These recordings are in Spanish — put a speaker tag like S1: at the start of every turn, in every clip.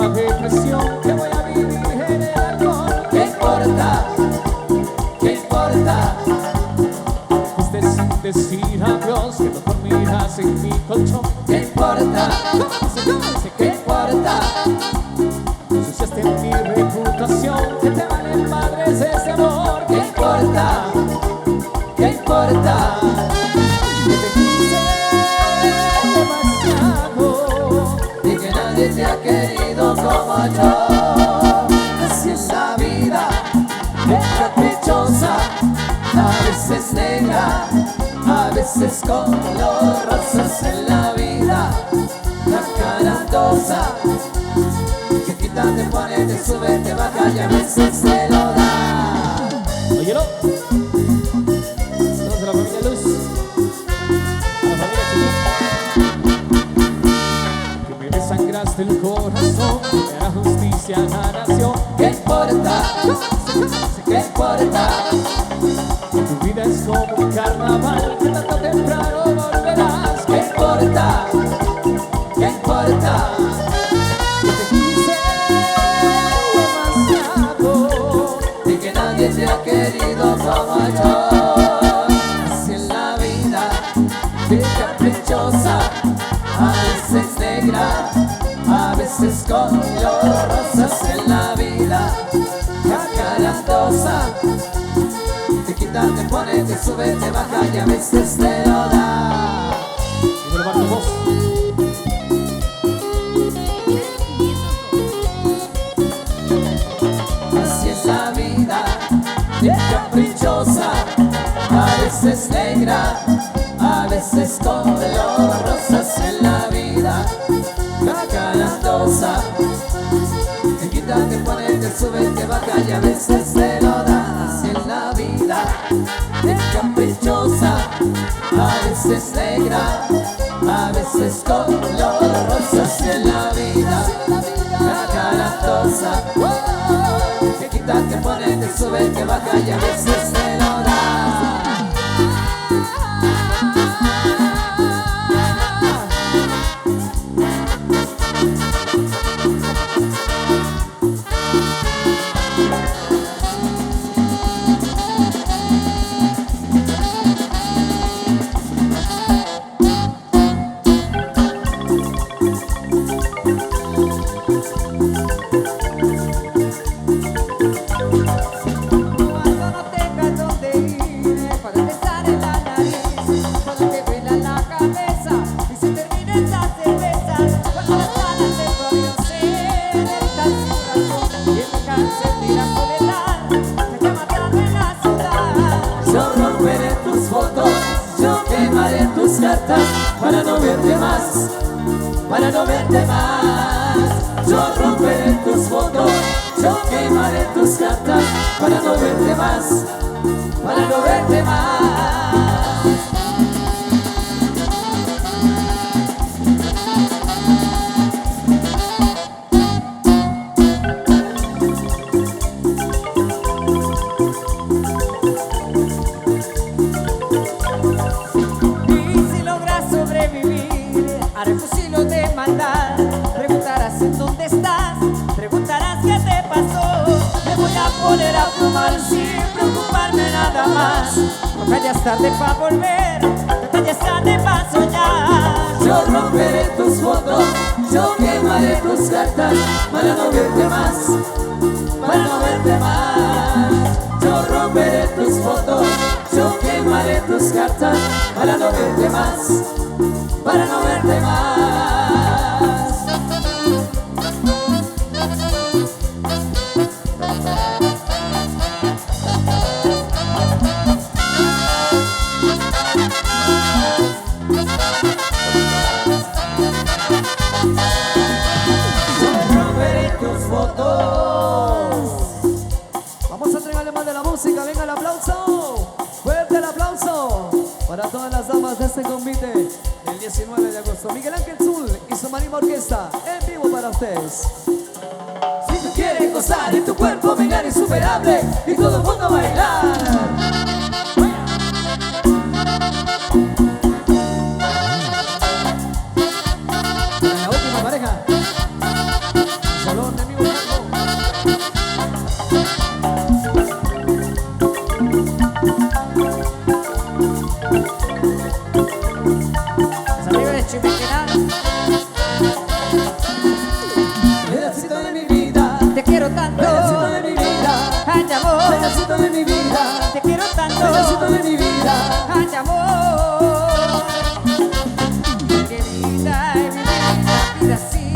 S1: la depresión, que voy a vivir en el alcohol.
S2: ¿Qué importa? ¿Qué importa?
S1: Fuiste sin decir adiós, que no dormirás en mi colchón.
S2: ¿Qué importa? ¿Qué importa?
S1: Ensuciaste mi reputación, que te valen madres ese amor.
S2: ¿Qué importa? ¿Qué importa?
S1: Que te quise demasiado
S2: Y que nadie te ha querido como yo. Así es la vida, es caprichosa, a veces negra, a veces color rosas en la vida, jacarandosa, que quita, te pone, te sube, te baja y a veces te lo da.
S1: Óyelo. Saludos a la familia Luz, a la familia Chiquín. Que me desangraste el corazón, que la justicia la nación.
S2: ¿Qué importa? ¿Qué importa?
S1: Tu vida es como un carnaval, que tarde o temprano volverás.
S2: ¿Qué importa? ¿Qué importa?
S1: Que te quise demasiado
S2: Y que nadie te ha querido como yo. Así es la vida, es caprichosa, a veces negra, a veces color rosas en la vida, jacarandosa, te quita, te pone, te sube, te baja y a veces te lo da.
S1: y me lo marco vos.
S2: Así es la vida, es caprichosa, a veces negra, a veces color rosas en la vida, jacarandosa, te quita, te pone, te sube, te baja y a veces te lo da. Así es la vida, es caprichosa, a veces negra, a veces color rosas en la vida, jacarandosa, te quita, te pone, te sube, te baja y a veces te lo da.
S3: Cuando no tengas dónde ir, cuando te sale la nariz, cuando te duela la cabeza y se terminen las cervezas, cuando las ganas de tu avión se derritan sin razón y en la cárcel de la soledad te llama tarde en la ciudad.
S2: Yo romperé tus fotos, yo quemaré tus cartas para no verte más, para no verte más. Yo romperé tus fotos, yo quemaré tus cartas para no verte más, para no verte más.
S3: Y si logras sobrevivir a refugios de maldad, preguntarás en dónde estás, preguntarás qué te pasó. Me voy a poner a fumar sin preocuparme nada más. Nunca ya es tarde para volver, nunca ya es tarde para soñar.
S2: Yo romperé tus fotos, yo quemaré tus cartas para no verte más, para no verte más. Yo romperé tus fotos, yo quemaré tus cartas para no verte más, para no verte más. Yo romperé tus fotos.
S4: Vamos a entregarle más de la música, venga el aplauso, fuerte el aplauso para todas las damas de este convite el 19 de agosto. Miguel Ángel Zul y su Marima Orquesta en vivo para ustedes.
S2: Si tú quieres gozar y tu cuerpo venga insuperable y todo el mundo bailar.
S4: Para la última pareja,
S3: Arriba de Chimequeral.
S2: Pedacito de mi vida,
S3: Te quiero tanto.
S2: pedacito de mi vida,
S3: Ay, amor.
S2: pedacito de mi vida,
S3: Te quiero tanto.
S2: pedacito de mi vida.
S3: Ay, amor. Querida, vida así.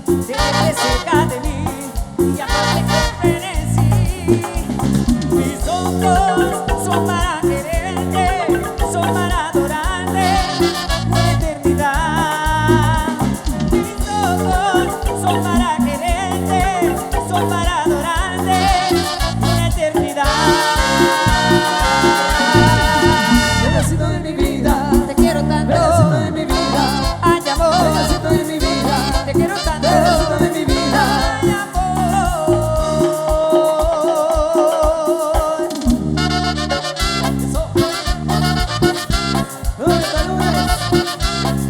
S3: Siempre cerca de mí. Y amarte con frenesí. Mis ojos son para quererte, son para adorarte una eternidad. Mis ojos son para quererte, son para adorarte una eternidad.
S2: Pedacito de mi vida,
S3: Te quiero tanto.
S2: pedacito de mi vida,
S3: Ay, amor.
S2: pedacito de mi vida,
S3: Te quiero tanto.
S2: pedacito de mi vida.
S3: Ay, amor.
S2: Eso. Lunes a lunes.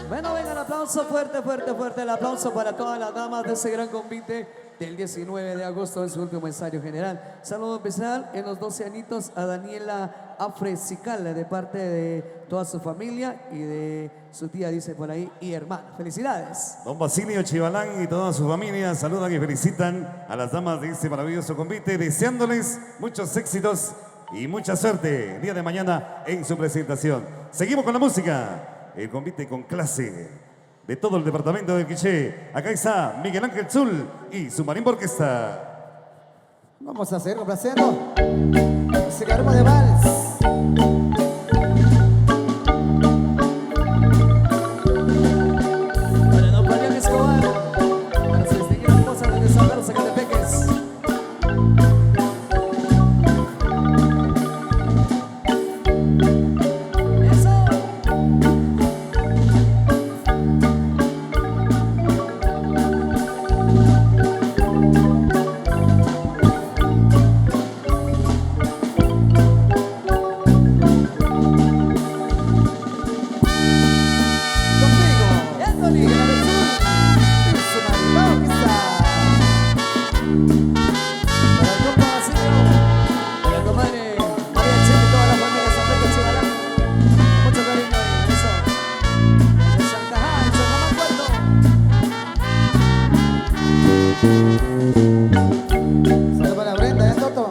S4: Bueno, venga, el aplauso fuerte, fuerte, fuerte. El aplauso para todas las damas de ese gran convite del 19 de agosto en su último ensayo general. Saludo especial en los 12 añitos a Daniela Afresical de parte de toda su familia y de su tía, dice por ahí, y hermano. Felicidades.
S5: Don Basilio Chivalán y toda su familia saludan y felicitan a las damas de este maravilloso convite, deseándoles muchos éxitos y mucha suerte el día de mañana en su presentación. Seguimos con la música. El convite con clase de todo el departamento del Quiché. Acá está Miguel Ángel Zul y su marimba orquesta.
S2: Vamos a hacer complaciendo ese garbo de vals.
S4: Para don Fabián Escobar, para su distinguida esposa de San Carlos, Zacatepeques. Eso.
S2: Conmigo, Anthony, y su marimba orquesta.
S4: Para el compa Basilio, para la comadre María Chile y toda la familia San Pedro Chivalán. Mucho cariño ahí, eso. De Santajá, en Chocomán, Puerto.
S2: Saludos para Brenda, Toto.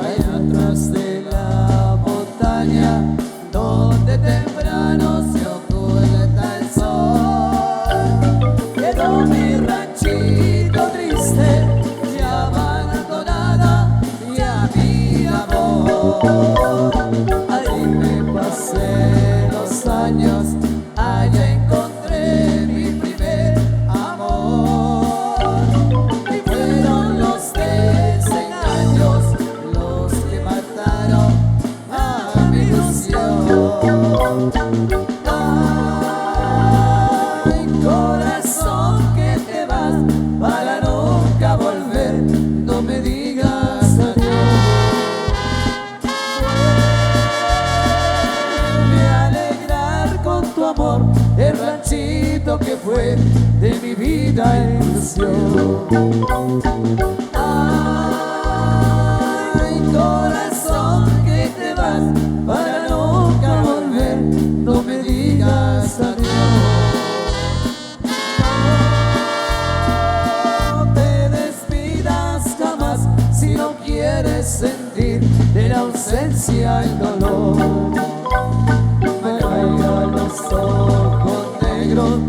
S2: Allá atrás de la montaña, donde temprano se oculta el sol, quedó mi ranchito triste, ya abandonada, ya mi amor. Ahí me pasé los años, allá encontré mi primer amor. Y fueron los desengaños los que mataron a mi ilusión. Ay, corazón, que te vas para nunca volver, no me digas adiós. Vuelve a alegrar con tu amor el ranchito que fue de mi vida e ilusión. Ay, corazón, que te vas para nunca volver, no me digas adiós. No te despidas jamás si no quieres sentir de la ausencia el dolor. Me caigan los ojos negros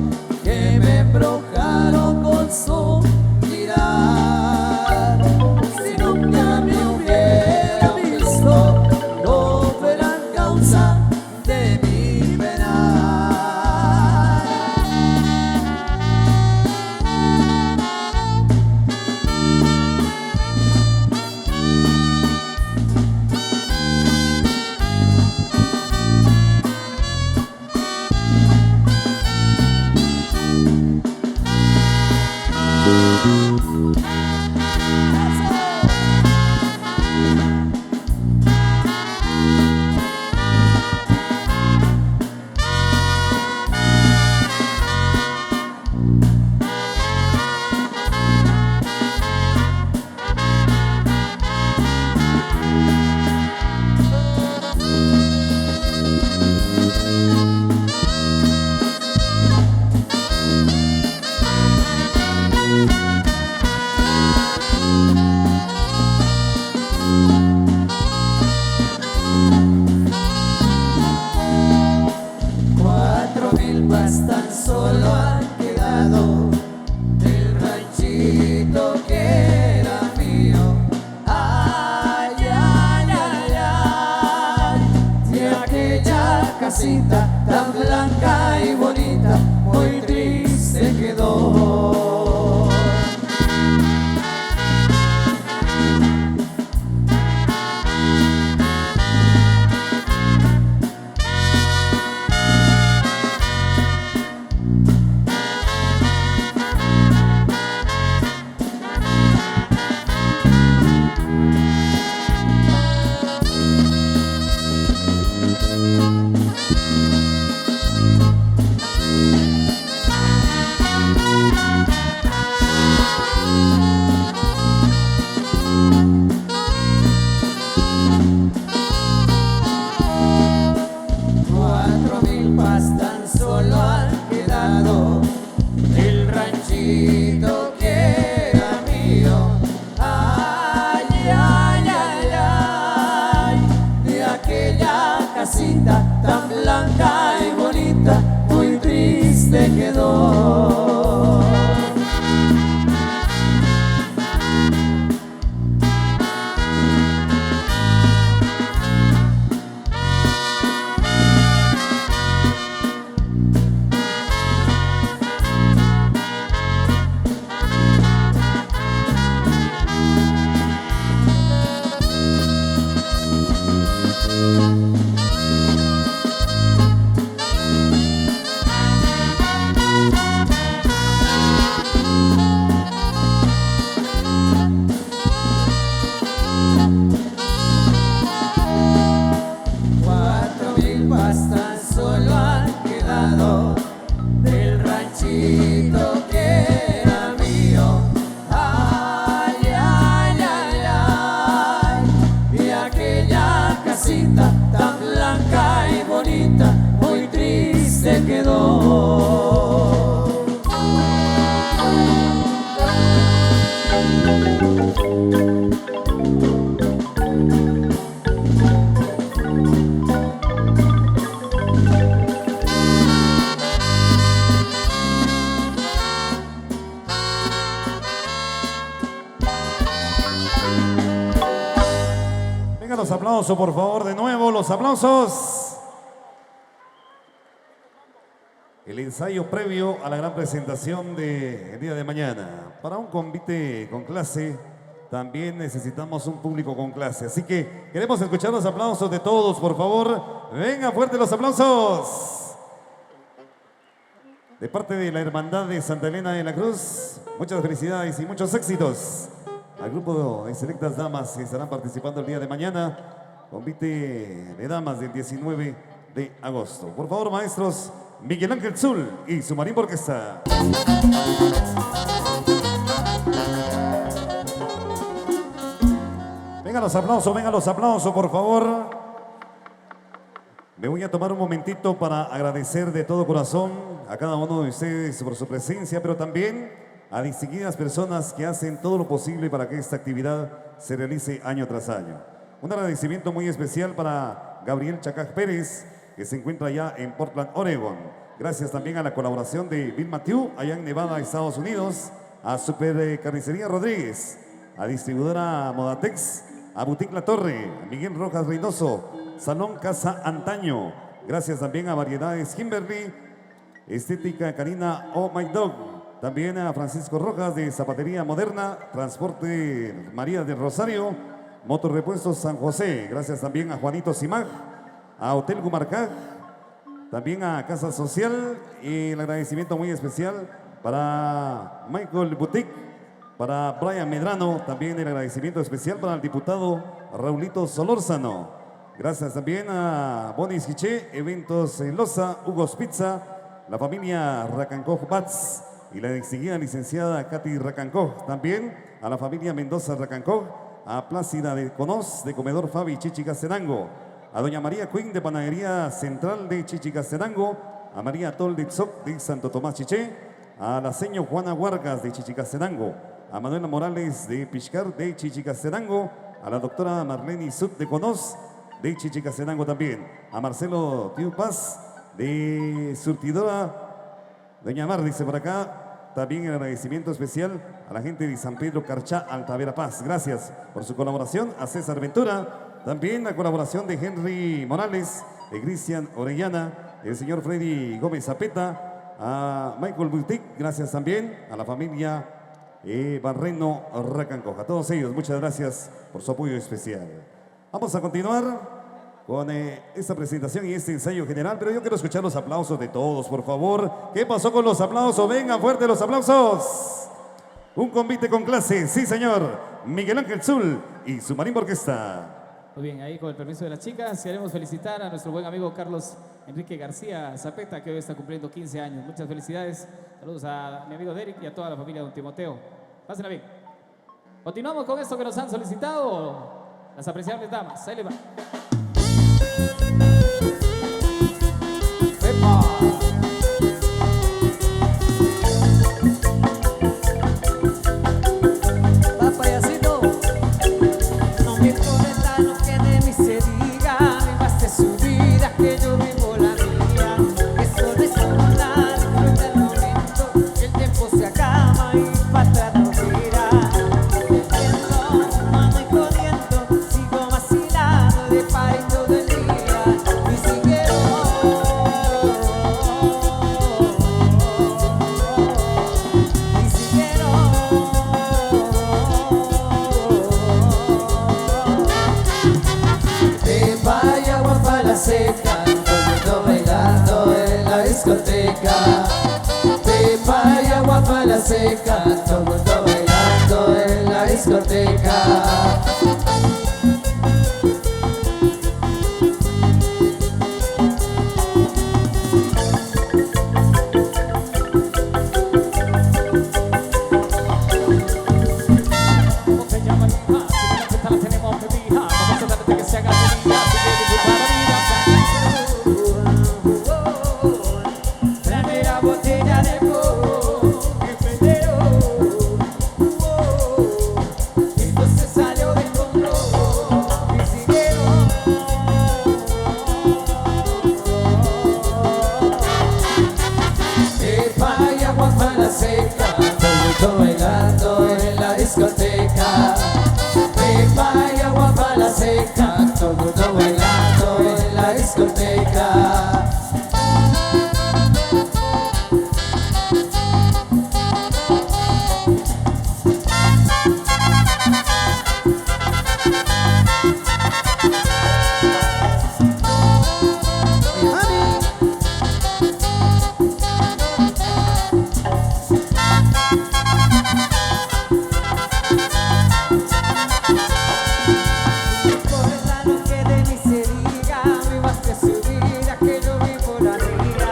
S2: que me embrujaron con su mirar. Si nunca me hubiera visto, no fueran causa de mi penar. milpas tan solo han quedado del ranchito que era mío. Ay, ay, ay, ay, de aquella casita tan blanca y bonita, muy triste quedó. Tan blanca y bonita, muy triste quedó. Tan blanca y bonita, muy triste quedó.
S5: Los aplausos, por favor, de nuevo, los aplausos. El ensayo previo a la gran presentación del día de mañana. Para un convite con clase, también necesitamos un público con clase. Así que queremos escuchar los aplausos de todos, por favor. Venga, fuerte los aplausos. De parte de la Hermandad de Santa Elena de la Cruz, muchas felicidades y muchos éxitos al grupo de selectas damas que estarán participando el día de mañana, convite de damas del 19 de agosto. Por favor, maestros, Miguel Ángel Zul y su marimba orquesta. Vengan los aplausos, por favor. Me voy a tomar un momentito para agradecer de todo corazón a cada uno de ustedes por su presencia, pero también a distinguidas personas que hacen todo lo posible para que esta actividad se realice año tras año. Un agradecimiento muy especial para Gabriel Chacaj Pérez, que se encuentra allá en Portland, Oregon. Gracias también a la colaboración de Bill Matthew, allá en Nevada, Estados Unidos, a Super Carnicería Rodríguez, a Distribuidora Modatex, a Boutique La Torre, a Miguel Rojas Reynoso, Salón Casa Antaño. Gracias también a Variedades Kimberly, Estética Karina Oh My Dog. También a Francisco Rojas de Zapatería Moderna, Transporte María del Rosario, Motorrepuestos San José. Gracias también a Juanito Simag, a Hotel Gumarcaj, también a Casa Social, y el agradecimiento muy especial para Michael Boutique, para Brian Medrano, también el agradecimiento especial para el diputado Raulito Solórzano. Gracias también a Bonis Quiché, Eventos Loza, Hugo's Pizza, la familia Racancoj Bats y la distinguida licenciada Katy Racancoj. También a la familia Mendoza Racancoj, a Plácida de Conos, de Comedor Fabi Chichicastenango, a doña María Quinn de Panadería Central de Chichicastenango, a María Tol de Tzoc de Santo Tomás Chiché, a la seño Juana Huargas de Chichicastenango, a Manuela Morales de Piscar de Chichicastenango, a la doctora Marlene Sud de Conos de Chichicastenango también, a Marcelo Tiu Paz de Surtidora Doña Mar dice por acá, también el agradecimiento especial a la gente de San Pedro Carchá, Altavera Paz. Gracias por su colaboración. A César Ventura, también la colaboración de Henry Morales, de Cristian Orellana, el señor Freddy Gómez Zapeta, a Michael Butik, gracias también a la familia Barreno Racancoja. A todos ellos, muchas gracias por su apoyo especial. Vamos a continuar con esta presentación y este ensayo general, pero yo quiero escuchar los aplausos de todos, por favor. ¿Qué pasó con los aplausos? Vengan fuerte los aplausos. Un convite con clase, sí señor. Miguel Ángel Zul y su marimba orquesta.
S1: Muy bien, ahí con el permiso de las chicas, queremos felicitar a nuestro buen amigo Carlos Enrique García Zapeta, que hoy está cumpliendo 15 años. Muchas felicidades. Saludos a mi amigo Derek y a toda la familia de don Timoteo. Pásenla bien. Continuamos con esto que nos han solicitado las apreciables damas. Ahí le va.
S3: Va payasito, no me importa lo que de mí se diga, me baste su vida que yo vivo la mía, que solo es nada, disfruta el momento, que el tiempo se acaba y para atrás no mira. Bebiendo, fumando y jodiendo, sigo vacilando de party todo el día, y si quiero, y si quiero.
S2: De vaya guapa la seca, todo el mundo bailando en la discoteca. De vaya guapa la seca, todo el mundo bailando en la discoteca.
S1: ¿Cómo se llama mi hija? Si la fiesta la tenemos pedida, vamos a darle que se haga feliz, así que disfrutar la vida.
S3: Tráeme la botella de Coke, que pedero. Esto se salió de control, y si quiero.
S2: De vaya guapa la seca, todo el mundo bailando en la discoteca. De vaya guapa la seca, todo el mundo bailando en la discoteca.
S3: Importa lo que de mí se diga, me baste su vida que yo vivo la mía.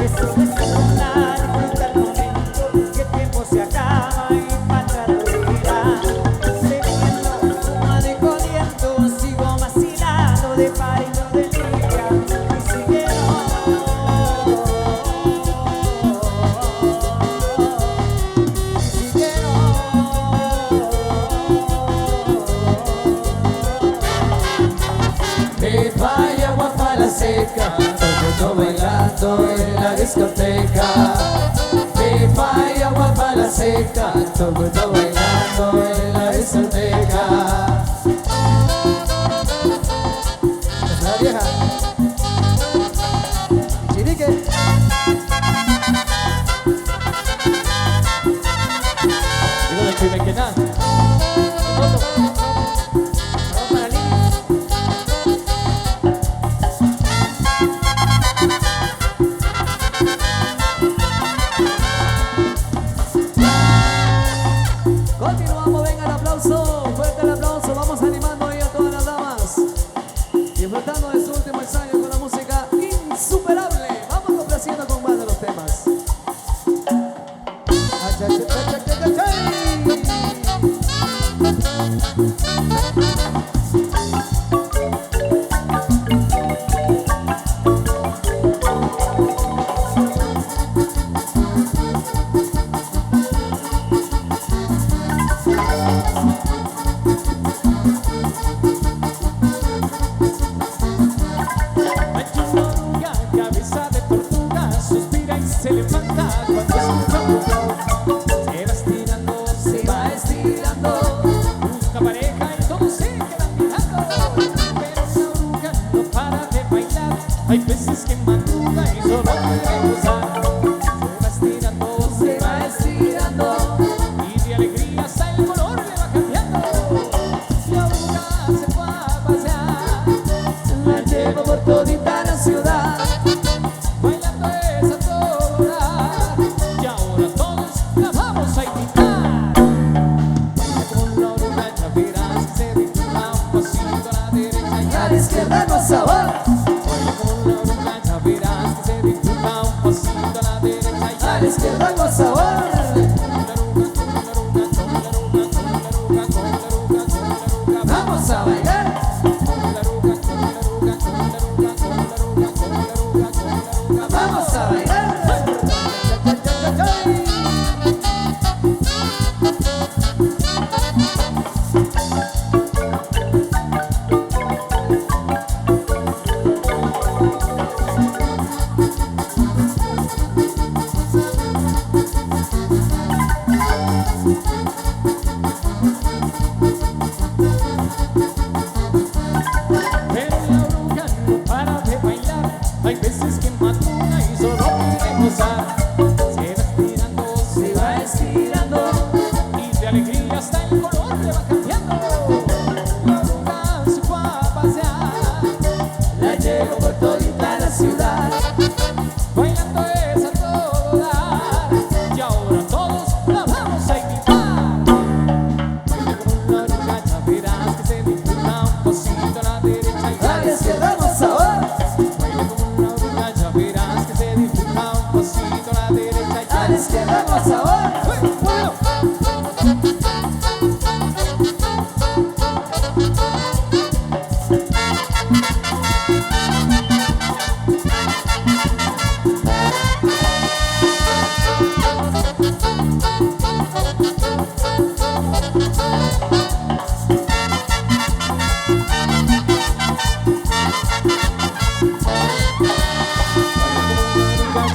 S3: Eso es nada, disfruta el momento, que el tiempo se acaba y para atrás no mira. Bebiendo, fumando y jodiendo, sigo vacilando de party todo el día. Y si quiero, y si quiero.
S2: De vaya guapa la seca, todo el mundo bailando en la discoteca. De vaya guapa la seca, todo el mundo bailando en la discoteca.
S4: Es la vieja. Chirique.
S1: Digo del primer que nada.
S3: Vamos para Lili.
S1: que madruga y solo quiere gozar. Se va estirando y de alegría hasta el color le va cambiando. La oruga se fue a pasear,
S2: La llevo por todita la ciudad.
S1: bailando es a todo dar, y ahora todos la vamos a invitar. Baila con la oruga, ya verás que se disfruta un pasito a la derecha y
S2: A la izquierda no sabor.
S1: baila con la oruga, ya verás que se disfruta un pasito a la derecha y
S2: A la izquierda no sabor. Vamos a bailar. Vamos a bailar.
S1: Pero la oruga no para de bailar, hay veces que madruga y solo quiere gozar. Se va estirando y de alegría hasta el color le va cambiando. La oruga se fue a pasear,
S2: La llevo por todita la ciudad.
S1: bailando es a todo dar, y ahora todos la vamos a invitar. Baila con la oruga, ya verás que se disfruta un pasito a la derecha y
S2: A la izquierda no sabor.
S1: baila con la oruga, ya verás que se disfruta un pasito a la derecha y
S2: A la izquierda no sabor.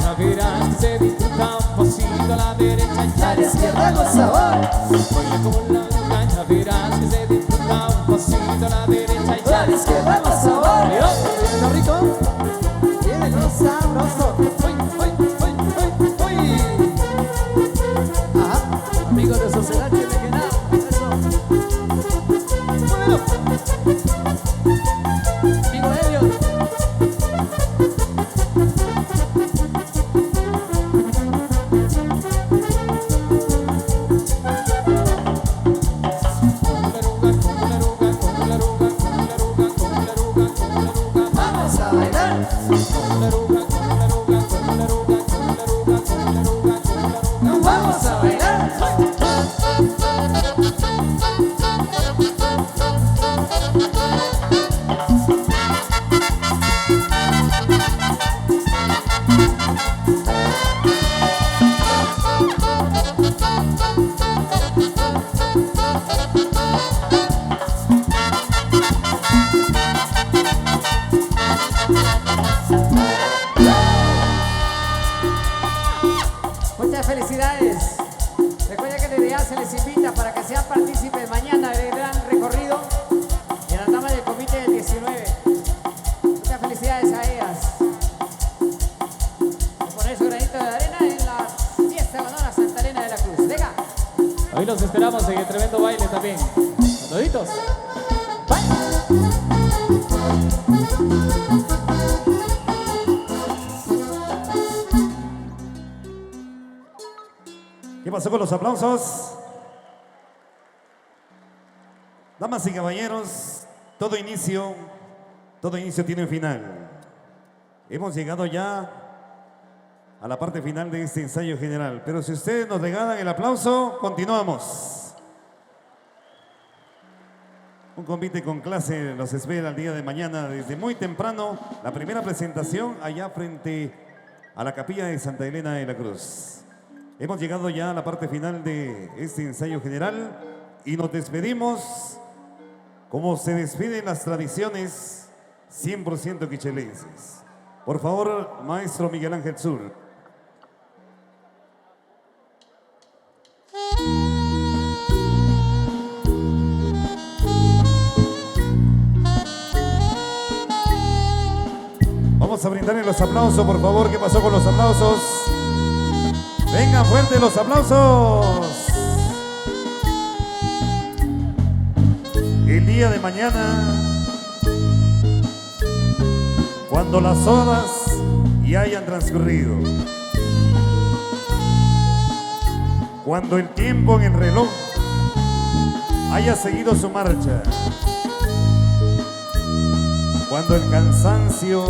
S1: ya verás que se disfruta un pasito a la derecha y
S2: A la izquierda no sabor.
S1: baila con la oruga, ya verás que se disfruta un pasito a la derecha y
S2: A la izquierda no sabor.
S4: ¿Viene lo rico? Viene lo sabroso.
S1: Uy, uy, uy, uy, uy.
S4: Ajá. Amigos de Sociedad Chilequena. Eso.
S1: Muévelo.
S4: Amigo Elliot.
S2: Vamos a bailar. Vamos a bailar.
S3: Muchas felicidades. Recuerda que desde ya se les invita para que sean partícipes mañana del gran recorrido de las damas del comité del 19. Muchas felicidades a ellas por poner su granito de arena en la fiesta de honor a Santa Elena de la Cruz. Venga.
S1: Hoy los esperamos en el tremendo baile también. A toditos.
S5: ¿Qué pasó con los aplausos? Damas y caballeros, todo inicio tiene un final. Hemos llegado ya a la parte final de este ensayo general, pero si ustedes nos regalan el aplauso, continuamos. Un convite con clase los espera el día de mañana desde muy temprano. La primera presentación allá frente a la capilla de Santa Elena de la Cruz. Hemos llegado ya a la parte final de este ensayo general y nos despedimos como se despiden las tradiciones 100% quichelenses. Por favor, maestro Miguel Ángel Sur. Vamos a brindar. aumentarle los aplausos, por favor. ¿Qué pasó con los aplausos? Vengan fuerte los aplausos. El día de mañana, cuando las horas ya hayan transcurrido, cuando el tiempo en el reloj haya seguido su marcha, cuando el cansancio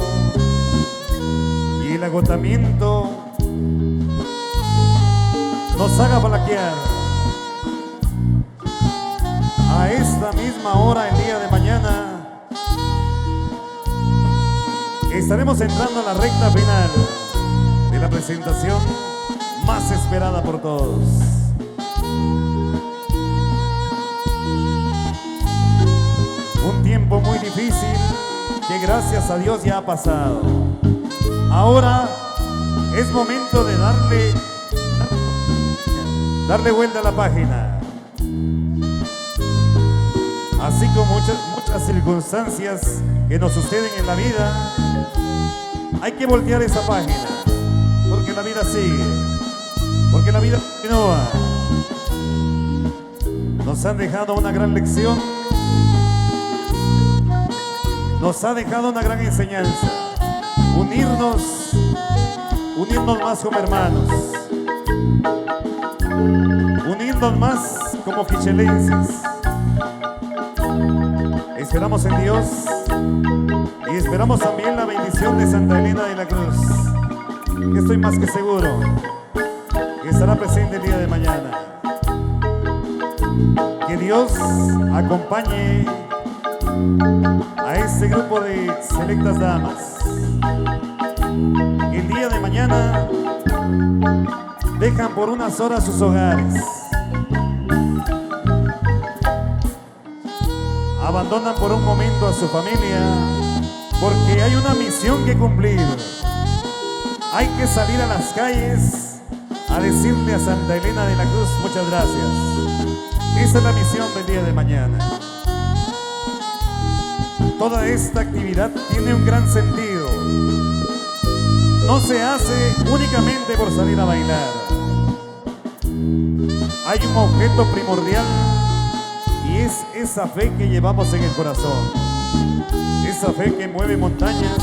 S5: y el agotamiento nos haga flaquear, a esta misma hora el día de mañana estaremos entrando a la recta final de la presentación más esperada por todos. Un tiempo muy difícil que gracias a Dios ya ha pasado. Ahora es momento de darle vuelta a la página. Así como muchas circunstancias que nos suceden en la vida, hay que voltear esa página, porque la vida sigue, porque la vida continúa. Nos han dejado una gran lección, nos ha dejado una gran enseñanza. Unirnos más como hermanos, unirnos más como quichelenses. Esperamos en Dios y esperamos también la bendición de Santa Elena de la Cruz, que estoy más que seguro que estará presente el día de mañana. Que Dios acompañe a este grupo de selectas damas que el día de mañana dejan por unas horas sus hogares, abandonan por un momento a su familia, porque hay una misión que cumplir. Hay que salir a las calles a decirle a Santa Elena de la Cruz muchas gracias. Esa es la misión del día de mañana. Toda esta actividad tiene un gran sentido. No se hace únicamente por salir a bailar. Hay un objeto primordial y es esa fe que llevamos en el corazón. Esa fe que mueve montañas.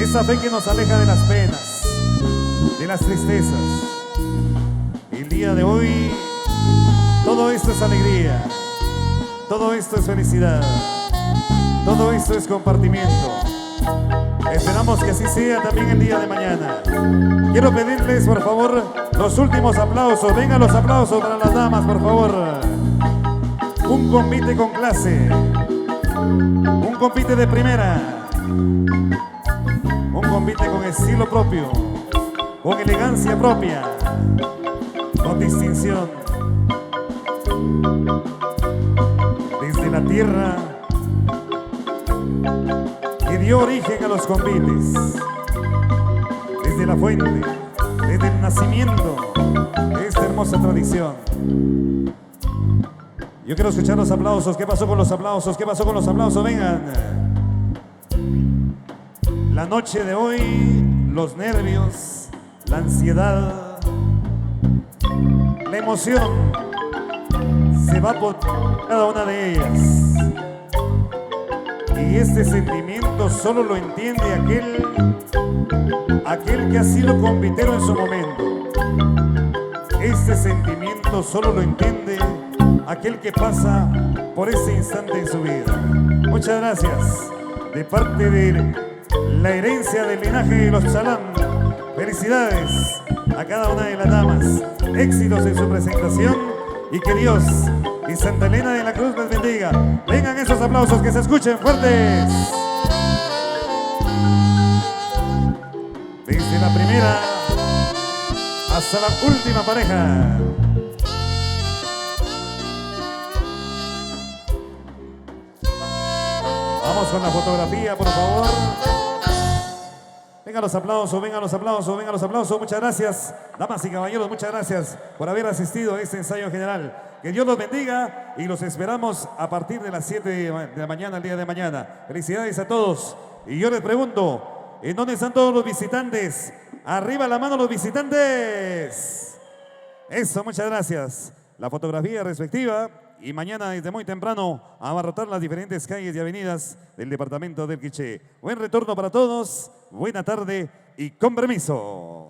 S5: Esa fe que nos aleja de las penas, de las tristezas. El día de hoy, todo esto es alegría. Todo esto es felicidad. Todo esto es compartimiento. Esperamos que así sea también el día de mañana. Quiero pedirles, por favor, los últimos aplausos. Vengan los aplausos para las damas, por favor. Un convite con clase. Un convite de primera. Un convite con estilo propio. Con elegancia propia. Con distinción. Desde la tierra que dio origen a los convites, desde la fuente, desde el nacimiento de esta hermosa tradición. Yo quiero escuchar los aplausos. ¿Qué pasó con los aplausos? ¿Qué pasó con los aplausos? Vengan. La noche de hoy, los nervios, la ansiedad, la emoción se va por cada una de ellas. Y este sentimiento solo lo entiende aquel que ha sido convitero en su momento. Este sentimiento solo lo entiende aquel que pasa por ese instante en su vida. Muchas gracias. De parte de la herencia del linaje de los Chalán, felicidades a cada una de las damas. Éxitos en su presentación y que Dios y Santa Elena de la Cruz les bendiga. Vengan esos aplausos, que se escuchen fuertes. Desde la primera hasta la última pareja. Vamos con la fotografía, por favor. Vengan los aplausos, vengan los aplausos, vengan los aplausos. Muchas gracias, damas y caballeros, muchas gracias por haber asistido a este ensayo general. Que Dios los bendiga y los esperamos a partir de las 7 de la mañana, el día de mañana. Felicidades a todos. Y yo les pregunto, ¿en dónde están todos los visitantes? Arriba la mano los visitantes. Eso, muchas gracias. La fotografía respectiva. Y mañana desde muy temprano a abarrotar las diferentes calles y avenidas del departamento del Quiché. Buen retorno para todos, buena tarde y con permiso.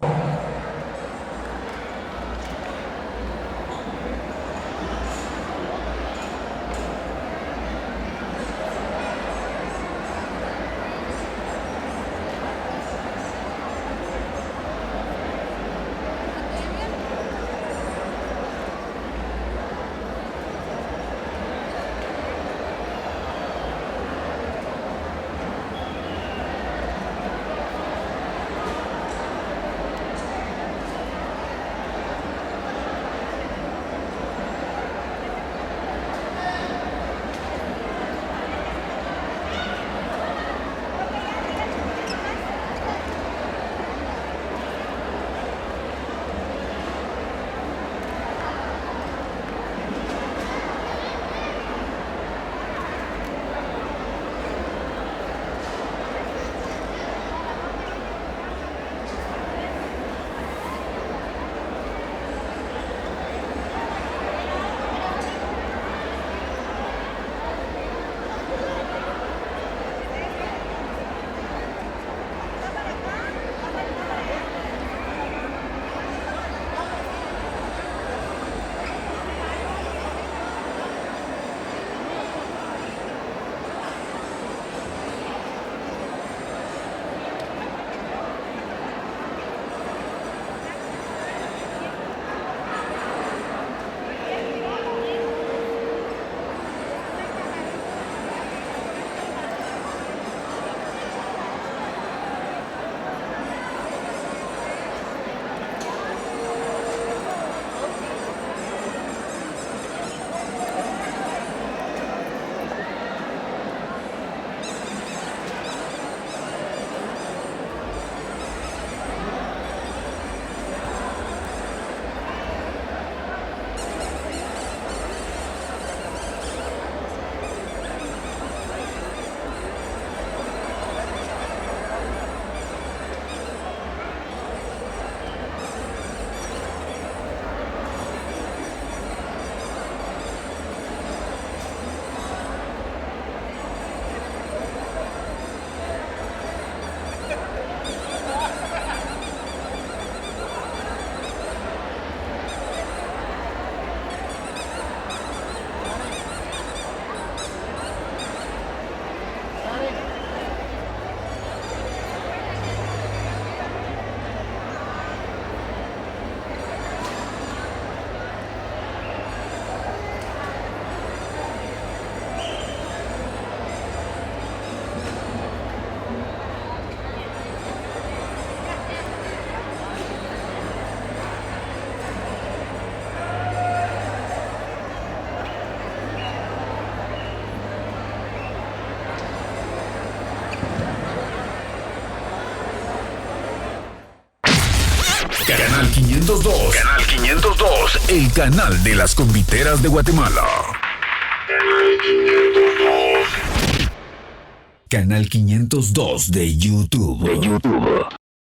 S6: Canal 502. Canal 502. El canal de las conviteras de Guatemala. Canal 502 de YouTube.